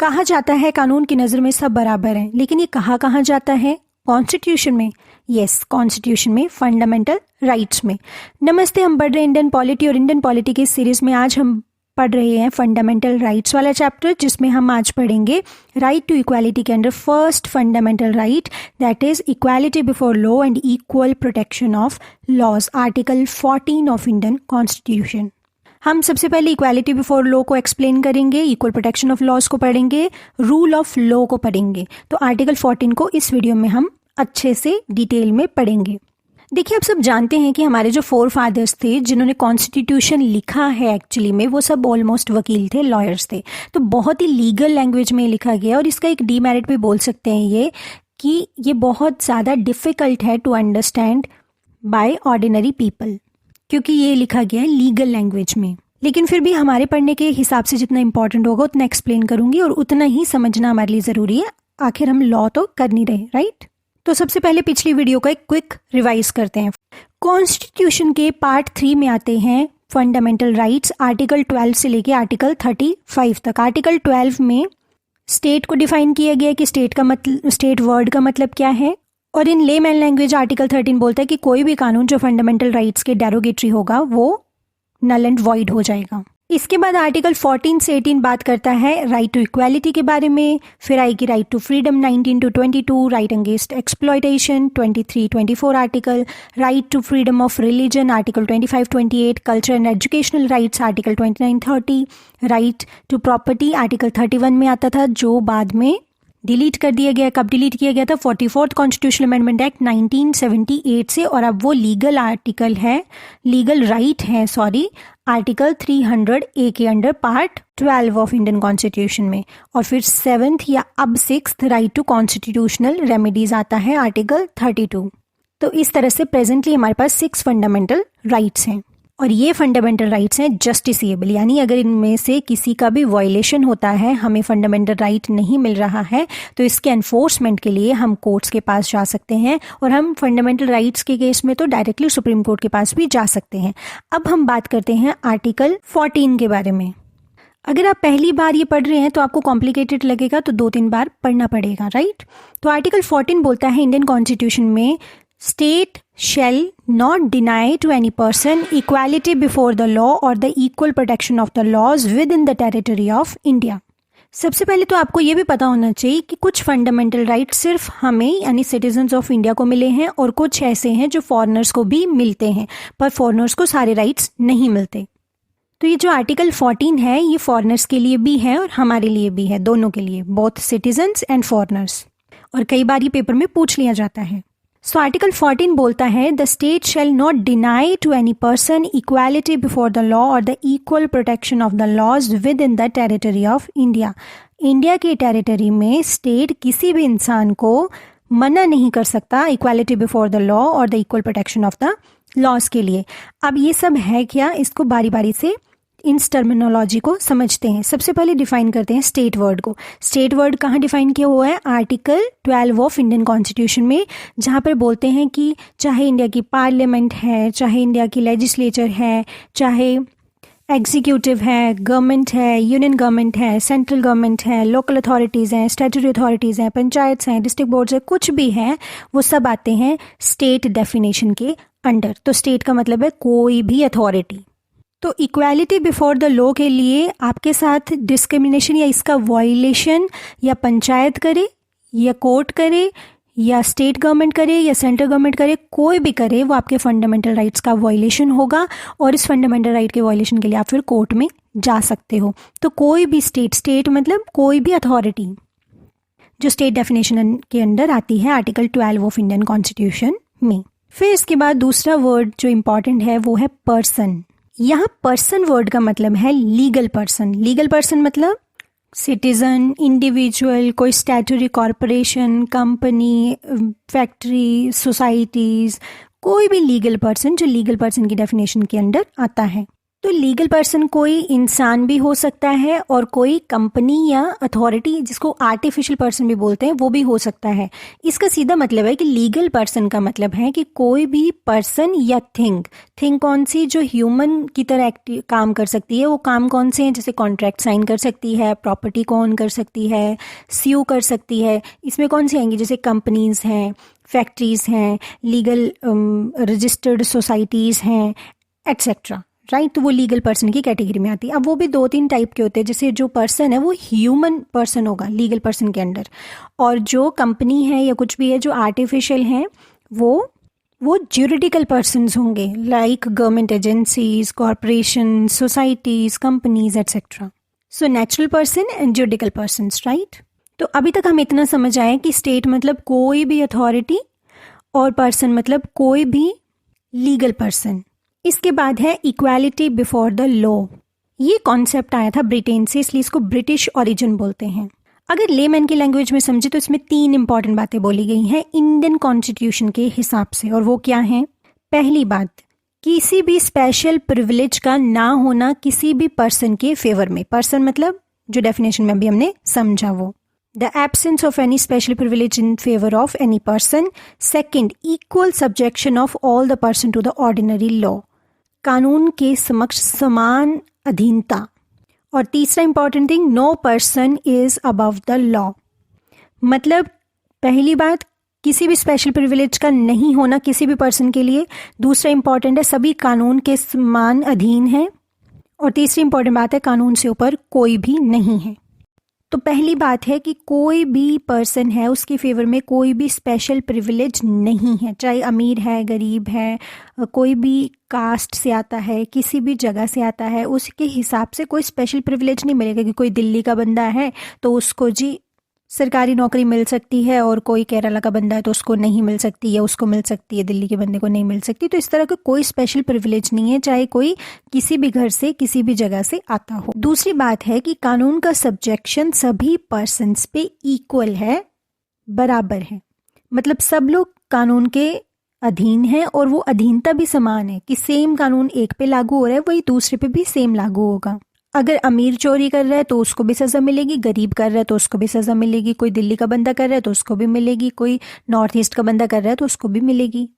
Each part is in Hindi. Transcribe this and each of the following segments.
कहा जाता है कानून की नज़र में सब बराबर हैं, लेकिन ये कहाँ जाता है? कॉन्स्टिट्यूशन में। यस, कॉन्स्टिट्यूशन में, फंडामेंटल राइट्स में। नमस्ते, हम पढ़ रहे हैं इंडियन पॉलिटी, और इंडियन पॉलिटी की सीरीज में आज हम पढ़ रहे हैं फंडामेंटल राइट्स वाला चैप्टर, जिसमें हम आज पढ़ेंगे राइट टू इक्वालिटी के under first fundamental right, that is equality before law and equal protection of laws, article 14 of Indian constitution. हम सबसे पहले इक्वालिटी बिफोर लॉ को एक्सप्लेन करेंगे, इक्वल प्रोटेक्शन ऑफ लॉज को पढ़ेंगे, रूल ऑफ लॉ को पढ़ेंगे। तो आर्टिकल 14 को इस वीडियो में हम अच्छे से डिटेल में पढ़ेंगे। देखिए, आप सब जानते हैं कि हमारे जो फोर फादर्स थे जिन्होंने कॉन्स्टिट्यूशन लिखा है, एक्चुअली में वो सब ऑलमोस्ट वकील थे, लॉयर्स थे। तो बहुत ही लीगल लैंग्वेज में लिखा गया, और इसका एक डीमेरिट भी बोल सकते हैं ये कि ये बहुत ज़्यादा डिफ़िकल्ट है to understand by ordinary people, क्योंकि ये लिखा गया है लीगल लैंग्वेज में। लेकिन फिर भी हमारे पढ़ने के हिसाब से जितना इंपॉर्टेंट होगा उतना एक्सप्लेन करूंगी, और उतना ही समझना हमारे लिए ज़रूरी है। आखिर हम लॉ तो कर नहीं रहे, राइट? तो सबसे पहले पिछली वीडियो का एक क्विक रिवाइज करते हैं। कॉन्स्टिट्यूशन के पार्ट 3 में आते हैं फंडामेंटल राइट्स, आर्टिकल 12 से लेके आर्टिकल 35 तक। आर्टिकल 12 में स्टेट को डिफाइन किया गया कि स्टेट वर्ड का मतलब क्या है, और इन लेमैन लैंग्वेज आर्टिकल 13 बोलता है कि कोई भी कानून जो फंडामेंटल राइट्स के डेरोगेटरी होगा वो नल एंड वॉइड हो जाएगा। इसके बाद आर्टिकल 14 से 18 बात करता है राइट टू इक्वालिटी के बारे में, फिर आएगी right to freedom 19 to 22, right against exploitation 23-24 article, right to freedom of religion article 25-28, culture and educational rights article 29-30, right to property article 31 में आता था, जो बाद में डिलीट कर दिया गया। कब डिलीट किया गया था? 44th कॉन्स्टिट्यूशनल अमेंडमेंट एक्ट 1978 से, और अब वो लीगल आर्टिकल है, लीगल राइट है, सॉरी, आर्टिकल 300A के under part 12 of Indian constitution में। और फिर 7th या अब 6th right to constitutional remedies आता है आर्टिकल 32। तो इस तरह से प्रेजेंटली हमारे पास 6 फंडामेंटल राइट्स हैं, और ये फंडामेंटल राइट्स हैं जस्टिसिएबल, यानी अगर इनमें से किसी का भी वायलेशन होता है, हमें फंडामेंटल राइट नहीं मिल रहा है, तो इसके एनफोर्समेंट के लिए हम कोर्ट्स के पास जा सकते हैं, और हम फंडामेंटल राइट्स के केस में तो डायरेक्टली सुप्रीम कोर्ट के पास भी जा सकते हैं। अब हम बात करते हैं आर्टिकल 14 के बारे में। अगर आप पहली बार ये पढ़ रहे हैं तो आपको कॉम्प्लिकेटेड लगेगा, तो 2-3 बार पढ़ना पड़ेगा, राइट? तो आर्टिकल 14 बोलता है इंडियन कॉन्स्टिट्यूशन में state shall not deny to any person equality before the law or the equal protection of the laws within the territory of India। सबसे पहले तो आपको ये भी पता होना चाहिए कि कुछ फंडामेंटल राइट सिर्फ हमें यानी सिटीजन्स ऑफ इंडिया को मिले हैं, और कुछ ऐसे हैं जो फॉरेनर्स को भी मिलते हैं, पर फॉरेनर्स को सारे राइट्स नहीं मिलते। तो ये जो आर्टिकल 14 है ये फॉरेनर्स के लिए भी है और हमारे लिए भी है, दोनों के लिए, बोथ सिटीजन्स एंड फॉरेनर्स, और कई बार ये पेपर में पूछ लिया जाता है। सो आर्टिकल 14 बोलता है the state shall not deny to any person equality before the law और the equal protection of the laws within the territory of India. India के टेरिटरी में स्टेट किसी भी इंसान को मना नहीं कर सकता इक्वालिटी बिफोर द लॉ और the equal protection of the laws के लिए। अब ये सब है क्या, इसको बारी बारी से इस टर्मिनोलॉजी को समझते हैं। सबसे पहले डिफाइन करते हैं स्टेट वर्ड को। स्टेट वर्ड कहाँ डिफाइन किया हुआ है? आर्टिकल 12 ऑफ इंडियन कॉन्स्टिट्यूशन में, जहाँ पर बोलते हैं कि चाहे इंडिया की पार्लियामेंट है, चाहे इंडिया की लेजिस्लेचर है, चाहे एग्जीक्यूटिव है, गवर्नमेंट है, यूनियन गवर्नमेंट है, सेंट्रल गवर्नमेंट है, लोकल अथॉरिटीज़ हैं, स्टैट्यूटरी अथॉरिटीज़ हैं, पंचायत हैं, डिस्ट्रिक्ट बोर्ड्स हैं, कुछ भी हैं, वो सब आते हैं स्टेट डेफिनेशन के अंडर। तो स्टेट का मतलब है कोई भी अथॉरिटी। तो इक्वालिटी बिफोर द लॉ के लिए आपके साथ डिस्क्रिमिनेशन या इसका वायलेशन या पंचायत करे या कोर्ट करे या स्टेट गवर्नमेंट करे या सेंट्रल गवर्नमेंट करे, कोई भी करे, वो आपके फंडामेंटल राइट्स का वायलेशन होगा, और इस फंडामेंटल राइट के वायलेशन के लिए आप फिर कोर्ट में जा सकते हो। तो कोई भी स्टेट मतलब कोई भी अथॉरिटी जो स्टेट डेफिनेशन के अंडर आती है आर्टिकल 12 ऑफ इंडियन कॉन्स्टिट्यूशन में। फिर इसके बाद दूसरा वर्ड जो इम्पॉर्टेंट है वो है पर्सन। यहाँ पर्सन वर्ड का मतलब है लीगल पर्सन। लीगल पर्सन मतलब सिटीजन, इंडिविजुअल, कोई statutory corporation, company, factory, societies, कोई भी लीगल पर्सन जो लीगल पर्सन की डेफिनेशन के अंडर आता है। तो लीगल पर्सन कोई इंसान भी हो सकता है और कोई कंपनी या अथॉरिटी, जिसको आर्टिफिशियल पर्सन भी बोलते हैं, वो भी हो सकता है। इसका सीधा मतलब है कि लीगल पर्सन का मतलब है कि कोई भी पर्सन या थिंग कौन सी जो ह्यूमन की तरह काम कर सकती है। वो काम कौन से हैं? जैसे कॉन्ट्रैक्ट साइन कर सकती है, प्रॉपर्टी को ओन कर सकती है, स्यू कर सकती है। इसमें कौन सी आएंगी? जैसे कंपनीज हैं, फैक्ट्रीज हैं, लीगल रजिस्टर्ड सोसाइटीज़ हैं, एट्सेट्रा, राइट। तो वो लीगल पर्सन की कैटेगरी में आती है। अब वो भी 2-3 टाइप के होते हैं। जैसे जो पर्सन है वो ह्यूमन पर्सन होगा लीगल पर्सन के अंडर, और जो कंपनी है या कुछ भी है जो आर्टिफिशियल है वो ज्यूरिडिकल पर्सन्स होंगे, like government agencies, corporation, societies, companies etcetera. So natural person and juridical persons, right. तो अभी तक हम इतना समझ आए कि स्टेट मतलब कोई भी अथॉरिटी और पर्सन मतलब कोई भी लीगल पर्सन। इसके बाद है इक्वालिटी बिफोर द लॉ। ये कॉन्सेप्ट आया था ब्रिटेन से, इसलिए इसको ब्रिटिश ओरिजिन बोलते हैं। अगर लेमैन की लैंग्वेज में समझे तो इसमें 3 इंपॉर्टेंट बातें बोली गई हैं इंडियन कॉन्स्टिट्यूशन के हिसाब से, और वो क्या है? पहली बात, किसी भी स्पेशल प्रिविलेज का ना होना किसी भी पर्सन के फेवर में। पर्सन मतलब जो डेफिनेशन में अभी हमने समझा वो, the absence of any special privilege in favour of any person. Second, equal subjection of all the person to the ordinary law, कानून के समक्ष समान अधीनता। और तीसरा important thing, no person is above the law. मतलब पहली बात, किसी भी स्पेशल प्रिविलेज का नहीं होना किसी भी पर्सन के लिए। दूसरा इंपॉर्टेंट है, सभी कानून के समान अधीन है। और तीसरी इंपॉर्टेंट बात है, कानून से ऊपर कोई भी नहीं है। तो पहली बात है कि कोई भी पर्सन है उसके फेवर में कोई भी स्पेशल प्रिविलेज नहीं है, चाहे अमीर है, गरीब है, कोई भी कास्ट से आता है, किसी भी जगह से आता है, उसके हिसाब से कोई स्पेशल प्रिविलेज नहीं मिलेगा। कि कोई दिल्ली का बंदा है तो उसको जी सरकारी नौकरी मिल सकती है, और कोई केरला का बंदा है तो उसको नहीं मिल सकती, या उसको मिल सकती है, दिल्ली के बंदे को नहीं मिल सकती। तो इस तरह का कोई स्पेशल प्रिविलेज नहीं है, चाहे कोई किसी भी घर से किसी भी जगह से आता हो। दूसरी बात है कि कानून का सब्जेक्शन सभी पर्सन्स पे इक्वल है, बराबर है। मतलब सब लोग कानून के अधीन है, और वो अधीनता भी समान है कि सेम कानून एक पे लागू हो रहा है वही दूसरे पे भी सेम लागू होगा। अगर अमीर चोरी कर रहा है तो उसको भी सज़ा मिलेगी, गरीब कर रहा है तो उसको भी सज़ा मिलेगी, कोई दिल्ली का बंदा कर रहा है तो उसको भी मिलेगी, कोई नॉर्थ ईस्ट का बंदा कर रहा है तो उसको भी मिलेगी।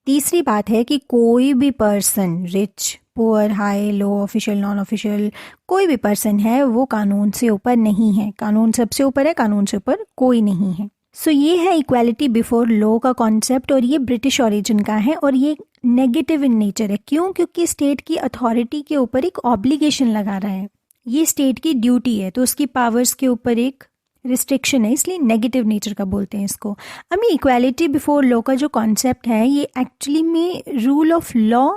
तीसरी बात है कि कोई भी पर्सन, रिच, पुअर, हाई, लो, ऑफिशियल, नॉन ऑफिशियल, कोई भी पर्सन है वो कानून से ऊपर नहीं है। कानून सबसे ऊपर है, कानून से ऊपर कोई नहीं है। सो ये है इक्वालिटी बिफोर लॉ का कॉन्सेप्ट, और ये ब्रिटिश ओरिजिन का है, और ये नेगेटिव इन नेचर है। क्यों? क्योंकि स्टेट की अथॉरिटी के ऊपर एक ऑब्लिगेशन लगा रहा है, ये स्टेट की ड्यूटी है, तो उसकी पावर्स के ऊपर एक रिस्ट्रिक्शन है, इसलिए नेगेटिव नेचर का बोलते हैं इसको। अब ये इक्वालिटी बिफोर लॉ का जो कॉन्सेप्ट है ये एक्चुअली में रूल ऑफ लॉ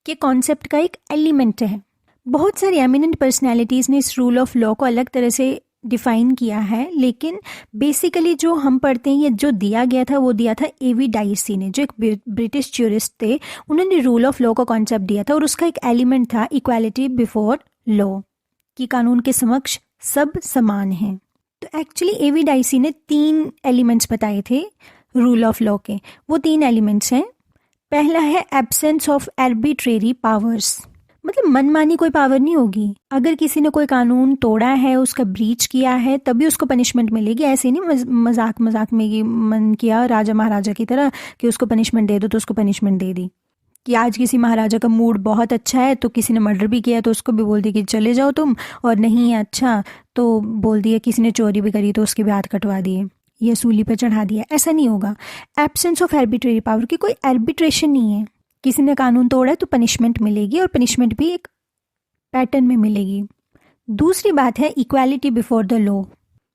के कॉन्सेप्ट का एक एलिमेंट है। बहुत सारी एमिनेंट पर्सनैलिटीज़ ने इस रूल ऑफ लॉ को अलग तरह से डिफाइन किया है, लेकिन बेसिकली जो हम पढ़ते हैं, ये जो दिया गया था वो दिया था एवी डाइसी ने, जो एक ब्रिटिश ज्यूरिस्ट थे। उन्होंने रूल ऑफ लॉ का कॉन्सेप्ट दिया था, और उसका एक एलिमेंट था इक्वालिटी बिफोर लॉ, कि कानून के समक्ष सब समान हैं। तो एक्चुअली एवी डाइसी ने 3 एलिमेंट्स बताए थे रूल ऑफ लॉ के। वो 3 एलिमेंट्स हैं। पहला है एब्सेंस ऑफ आर्बिट्रेरी पावर्स, मतलब मनमानी कोई पावर नहीं होगी। अगर किसी ने कोई कानून तोड़ा है, उसका ब्रीच किया है, तभी उसको पनिशमेंट मिलेगी। ऐसे नहीं मजाक में मन किया राजा महाराजा की तरह कि उसको पनिशमेंट दे दो तो उसको पनिशमेंट दे दी। कि आज किसी महाराजा का मूड बहुत अच्छा है तो किसी ने मर्डर भी किया तो उसको भी बोल दिया कि चले जाओ तुम, और नहीं है अच्छा तो बोल दिया किसी ने चोरी भी करी तो उसके भी हाथ कटवा दिए या सूली पर चढ़ा दिया। ऐसा नहीं होगा। एब्सेंस ऑफ आर्बिट्रेरी पावर की कोई आर्बिट्रेशन नहीं है। किसी ने कानून तोड़ा है तो पनिशमेंट मिलेगी, और पनिशमेंट भी एक पैटर्न में मिलेगी। दूसरी बात है इक्वालिटी बिफोर द लॉ,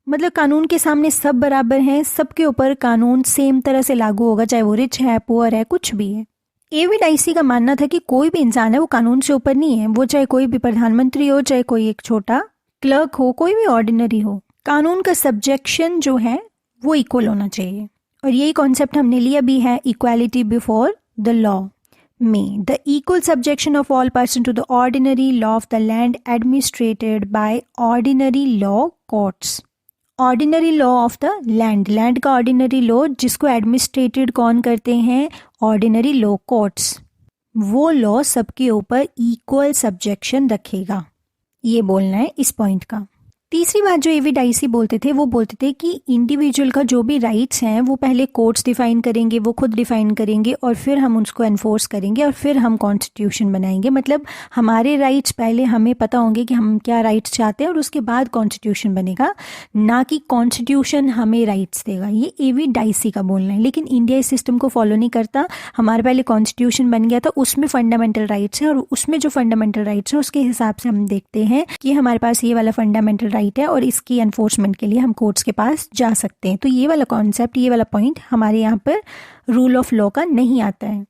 मतलब कानून के सामने सब बराबर हैं, सबके ऊपर कानून सेम तरह से लागू होगा, चाहे वो रिच है, पुअर है, कुछ भी है। एवी डाइसी का मानना था कि कोई भी इंसान है वो कानून से ऊपर नहीं है, वो चाहे कोई भी प्रधानमंत्री हो, चाहे कोई एक छोटा क्लर्क हो, कोई भी ऑर्डिनरी हो। कानून का सब्जेक्शन जो है वो इक्वल होना चाहिए, और यही कॉन्सेप्ट हमने लिया भी है इक्वालिटी बिफोर द लॉ में। The equal subjection of all person to the ordinary law of the land administrated by ordinary law courts. Ordinary law of the land, land का ऑर्डिनरी लॉ जिसको एडमिनिस्ट्रेटेड कौन करते हैं? Ordinary law courts. वो लॉ सबके ऊपर इक्वल सब्जेक्शन रखेगा। ये बोलना है इस पॉइंट का। तीसरी बात जो एवी डाइसी बोलते थे, वो बोलते थे कि इंडिविजुअल का जो भी राइट्स हैं वो पहले कोर्ट्स डिफाइन करेंगे, वो खुद डिफाइन करेंगे और फिर हम उसको एनफोर्स करेंगे और फिर हम कॉन्स्टिट्यूशन बनाएंगे। मतलब हमारे राइट्स पहले हमें पता होंगे कि हम क्या राइट्स चाहते हैं और उसके बाद कॉन्स्टिट्यूशन बनेगा, ना कि कॉन्स्टिट्यूशन हमें राइट्स देगा। ये एवी डाइसी का बोलना है। लेकिन इंडिया इस सिस्टम को फॉलो नहीं करता। हमारे पहले कॉन्स्टिट्यूशन बन गया था, उसमें फंडामेंटल राइट्स हैं और उसमें जो फंडामेंटल राइट्स हैं उसके हिसाब से हम देखते हैं कि हमारे पास ये वाला फंडामेंटल राइट है और इसकी एनफोर्समेंट के लिए हम कोर्ट्स के पास जा सकते हैं। तो ये वाला कॉन्सेप्ट, ये वाला पॉइंट हमारे यहाँ पर रूल ऑफ लॉ का नहीं आता है।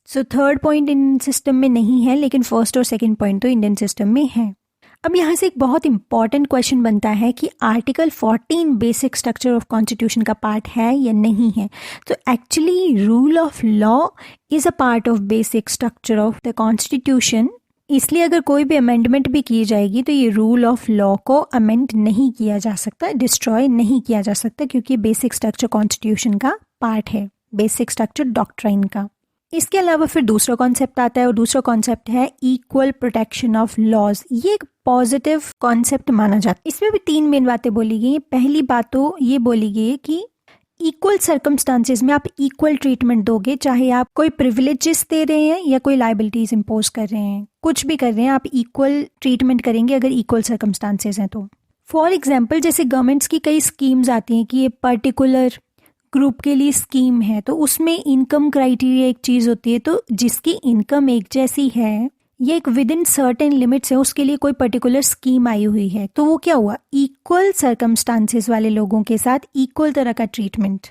So third point Indian system में नहीं है, लेकिन फर्स्ट और सेकंड पॉइंट तो इंडियन सिस्टम में है। अब यहाँ से एक बहुत इंपॉर्टेंट क्वेश्चन बनता है कि article 14 basic structure of constitution का पार्ट है या नहीं है। तो actually rule of law is a part of basic structure of the constitution. इसलिए अगर कोई भी अमेंडमेंट भी की जाएगी तो ये रूल ऑफ लॉ को अमेंड नहीं किया जा सकता, डिस्ट्रॉय नहीं किया जा सकता, क्योंकि बेसिक स्ट्रक्चर कॉन्स्टिट्यूशन का पार्ट है, बेसिक स्ट्रक्चर डॉक्ट्राइन का। इसके अलावा फिर दूसरा कॉन्सेप्ट आता है और दूसरा कॉन्सेप्ट है इक्वल प्रोटेक्शन ऑफ लॉज। ये एक पॉजिटिव कॉन्सेप्ट माना जाता है। इसमें भी तीन मेन बातें बोली गई। पहली बात तो ये बोली गई है कि इक्वल सर्कमस्टांसेस में आप इक्वल ट्रीटमेंट दोगे, चाहे आप कोई प्रिविलेजेस दे रहे हैं या कोई लाइबिलिटीज इम्पोज कर रहे हैं, कुछ भी कर रहे हैं, आप इक्वल ट्रीटमेंट करेंगे अगर इक्वल सर्कमस्टांसेस हैं तो। फॉर एग्जाम्पल जैसे गवर्नमेंट्स की कई स्कीम्स आती हैं कि ये पर्टिकुलर ग्रुप के लिए स्कीम है, तो उसमें इनकम क्राइटेरिया एक चीज़ होती है। तो जिसकी इनकम एक जैसी है, ये एक विद इन सर्टेन लिमिट्स है, उसके लिए कोई पर्टिकुलर स्कीम आई हुई है, तो वो क्या हुआ, इक्वल सर्कमस्टांसेस वाले लोगों के साथ इक्वल तरह का ट्रीटमेंट।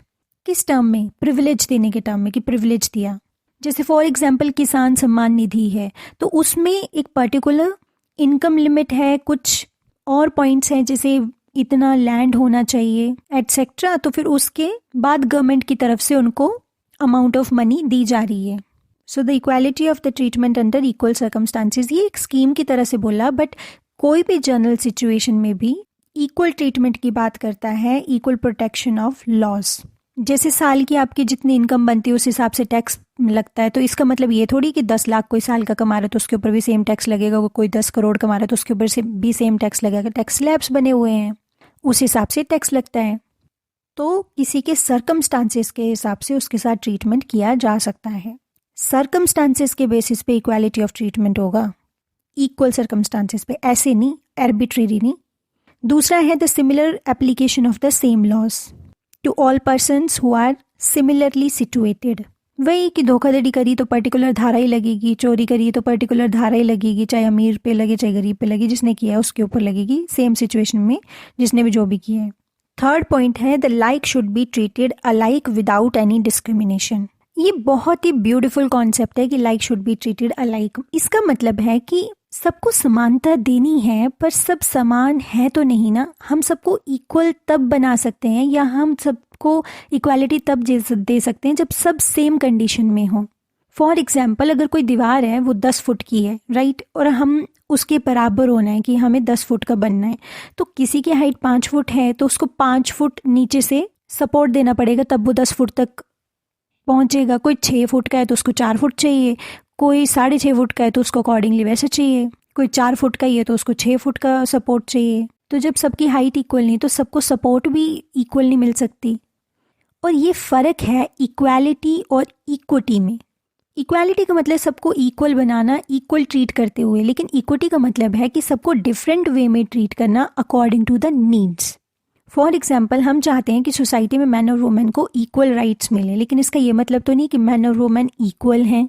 किस टर्म में, प्रिविलेज देने के टर्म में, कि प्रिविलेज दिया। जैसे फॉर एग्जाम्पल किसान सम्मान निधि है, तो उसमें एक पर्टिकुलर इनकम लिमिट है, कुछ और पॉइंट्स हैं जैसे इतना लैंड होना चाहिए एटसेट्रा, तो फिर उसके बाद गवर्नमेंट की तरफ से उनको अमाउंट ऑफ मनी दी जा रही है। So the equality of the treatment under equal circumstances, ये एक स्कीम की तरह से बोला, बट कोई भी जनरल सिचुएशन में भी इक्वल ट्रीटमेंट की बात करता है, इक्वल प्रोटेक्शन ऑफ लॉज। जैसे साल की आपकी जितनी इनकम बनती है उस हिसाब से टैक्स लगता है, तो इसका मतलब ये थोड़ी कि 10 लाख कोई साल का कमा रहा है तो उसके ऊपर भी सेम टैक्स लगेगा, कोई 10 करोड़ कमा रहा है तो उसके ऊपर से भी सेम टैक्स लगेगा। टैक्स स्लैब्स बने हुए हैं, उस हिसाब से टैक्स लगता है। तो किसी के सर्कमस्टांसेस के हिसाब से उसके साथ ट्रीटमेंट किया जा सकता है। सर्कमस्टांसेस के बेसिस पे इक्वालिटी ऑफ ट्रीटमेंट होगा, इक्वल सर्कमस्टांसेस पे, ऐसे नहीं, आर्बिट्रेरी नहीं। दूसरा है the similar application of the same laws to all persons who are similarly situated. वही कि धोखाधड़ी करी तो पर्टिकुलर धारा ही लगेगी, चोरी करी तो पर्टिकुलर धारा ही लगेगी, चाहे अमीर पे लगे चाहे गरीब पे लगे, जिसने किया है उसके ऊपर लगेगी, सेम सिचुएशन में जिसने भी जो भी किया है। थर्ड पॉइंट है the like should be treated alike without any discrimination. ये बहुत ही ब्यूटीफुल कॉन्सेप्ट है कि like should be treated alike. इसका मतलब है कि सबको समानता देनी है, पर सब समान है तो नहीं ना। हम सबको इक्वल तब बना सकते हैं या हम सबको इक्वालिटी तब दे सकते हैं जब सब सेम कंडीशन में हो। फॉर एग्जाम्पल अगर कोई दीवार है वो 10 फुट की है, राइट, और हम उसके बराबर होना है कि हमें 10 फुट का बनना है, तो किसी की हाइट 5 फुट है तो उसको 5 फुट नीचे से सपोर्ट देना पड़ेगा, तब वो 10 फुट तक पहुंचेगा। कोई 6 फुट का है तो उसको 4 फुट चाहिए, कोई 6.5 फुट का है तो उसको अकॉर्डिंगली वैसे चाहिए, कोई 4 फुट का ही है तो उसको 6 फुट का सपोर्ट चाहिए। तो जब सबकी हाइट इक्वल नहीं तो सबको सपोर्ट भी इक्वल नहीं मिल सकती। और ये फ़र्क है इक्वालिटी और इक्विटी में। इक्वालिटी का मतलब सबको इक्वल बनाना, इक्वल ट्रीट करते हुए, लेकिन इक्विटी का मतलब है कि सबको डिफरेंट वे में ट्रीट करना according to the needs. For example हम चाहते हैं कि सोसाइटी में मैन और वुमेन को इक्वल राइट्स मिले, लेकिन इसका ये मतलब तो नहीं कि मैन और वुमेन इक्वल हैं।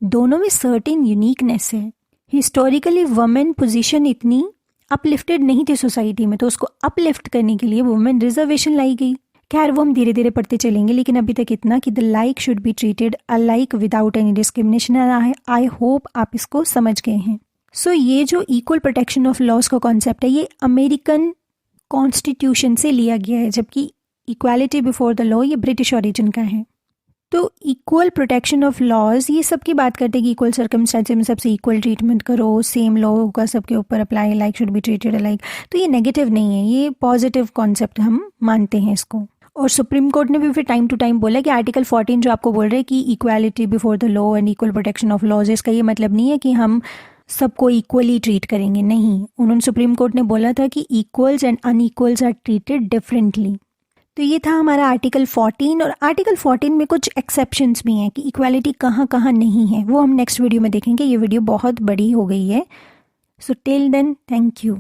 दोनों में सर्टेन यूनिकनेस है। हिस्टोरिकली वुमेन पोजीशन इतनी अपलिफ्टेड नहीं थी सोसाइटी में, तो उसको अपलिफ्ट करने के लिए वुमेन रिजर्वेशन लाई गई। खैर वो हम धीरे धीरे पढ़ते चलेंगे, लेकिन अभी तक इतना कि the like should be treated alike without any discrimination. I hope आप इसको समझ गए हैं। सो ये जो इक्वल प्रोटेक्शन ऑफ लॉज का कॉन्सेप्ट है ये अमेरिकन कॉन्स्टिट्यूशन से लिया गया है, जबकि इक्वालिटी बिफोर द लॉ ये ब्रिटिश ओरिजिन का है। तो इक्वल प्रोटेक्शन ऑफ लॉज ये सब की बात करते हैं कि इक्वल सर्कमस्टेंसेस में सबसे इक्वल ट्रीटमेंट करो, सेम लॉ होगा सबके ऊपर apply, like should be treated alike. तो ये नेगेटिव नहीं है, ये पॉजिटिव कॉन्सेप्ट हम मानते हैं इसको। और सुप्रीम कोर्ट ने भी फिर टाइम टू टाइम बोला कि आर्टिकल 14 जो आपको बोल रहे हैं कि equality before the law and equal protection of laws, इसका ये मतलब नहीं है कि हम सबको इक्वली ट्रीट करेंगे, नहीं। उन्होंने सुप्रीम कोर्ट ने बोला था कि equals and unequals are treated differently. तो ये था हमारा आर्टिकल 14। और आर्टिकल 14 में कुछ एक्सेप्शंस भी हैं कि इक्वालिटी कहाँ कहाँ नहीं है, वो हम नेक्स्ट वीडियो में देखेंगे। ये वीडियो बहुत बड़ी हो गई है। So till then, thank you.